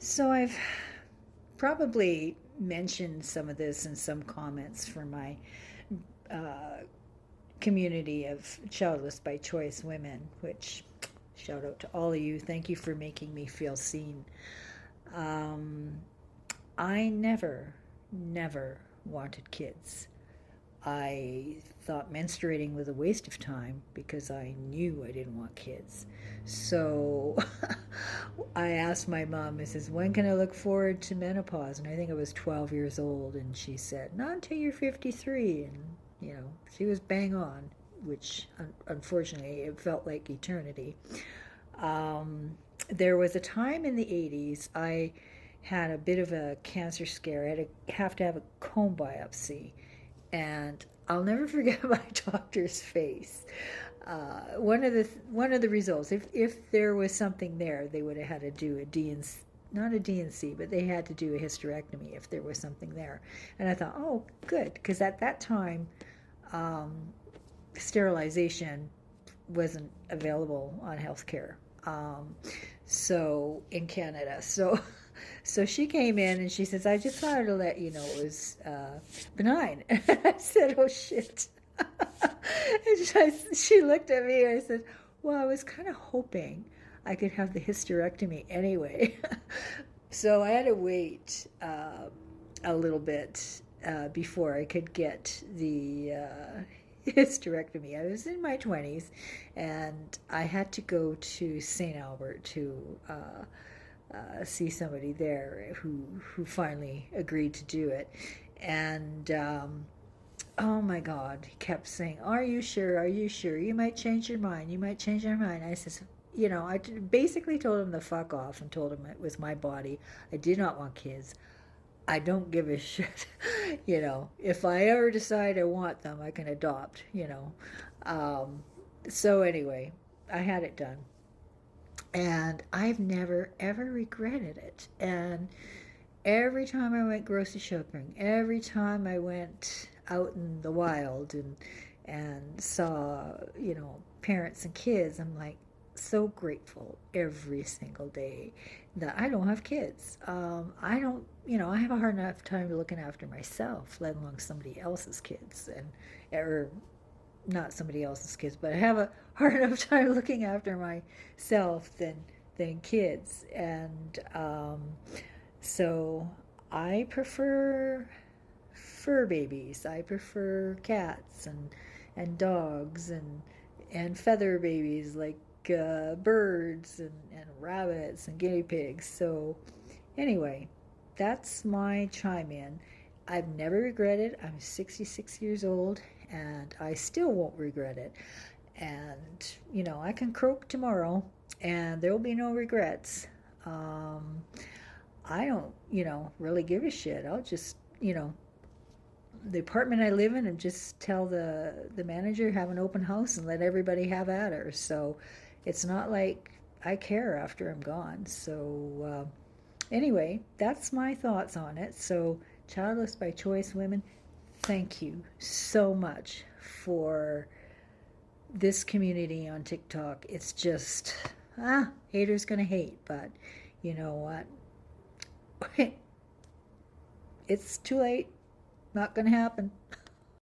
So I've probably mentioned some of this in some comments for my uh, community of childless by choice women, which shout out to all of you. Thank you for making me feel seen. Um, I never wanted kids. I thought menstruating was a waste of time because I knew I didn't want kids. So I asked my mom, I says, when can I look forward to menopause? And I think I was 12 years old. And she said, not until you're 53. And, she was bang on, which unfortunately it felt like eternity. Um, there was a time in the 80s I had a bit of a cancer scare. I had to have a comb biopsy, and I'll never forget my doctor's face. One of the results, if there was something there, they would have had to do a DNC, not a DNC, but they had to do a hysterectomy if there was something there. And I thought, oh, good, because at that time, um, sterilization wasn't available on healthcare. Um, so in Canada, so she came in and she says, I just wanted to let you know it was benign. And I said, oh shit. And she looked at me and I said, well, I was kind of hoping I could have the hysterectomy anyway. So I had to wait a little bit before I could get the hysterectomy. I was in my 20s and I had to go to St. Albert to see somebody there who finally agreed to do it. And oh my God, he kept saying, are you sure? Are you sure? You might change your mind. You might change your mind. I says, I basically told him to fuck off and told him it was my body. I did not want kids. I don't give a shit. If I ever decide I want them, I can adopt. So anyway, I had it done. And I've never, ever regretted it. And every time I went grocery shopping, every time I went out in the wild and saw, parents and kids, I'm like so grateful every single day that I don't have kids. I don't, I have a hard enough time looking after myself, let alone somebody else's kids, or not somebody else's kids, but I have a hard enough time looking after myself than kids, and so I prefer fur babies. I prefer cats and dogs and feather babies like birds and rabbits and guinea pigs. So anyway, that's my chime in. I've never regretted. I'm 66 years old and I still won't regret it. And, I can croak tomorrow and there will be no regrets. Um, I don't, really give a shit. I'll just, the apartment I live in and just tell the manager have an open house and let everybody have at her. So it's not like I care after I'm gone. So anyway, that's my thoughts on it. So childless by choice women, thank you so much for this community on TikTok. It's just haters gonna hate, but you know what? It's too late. Not gonna happen.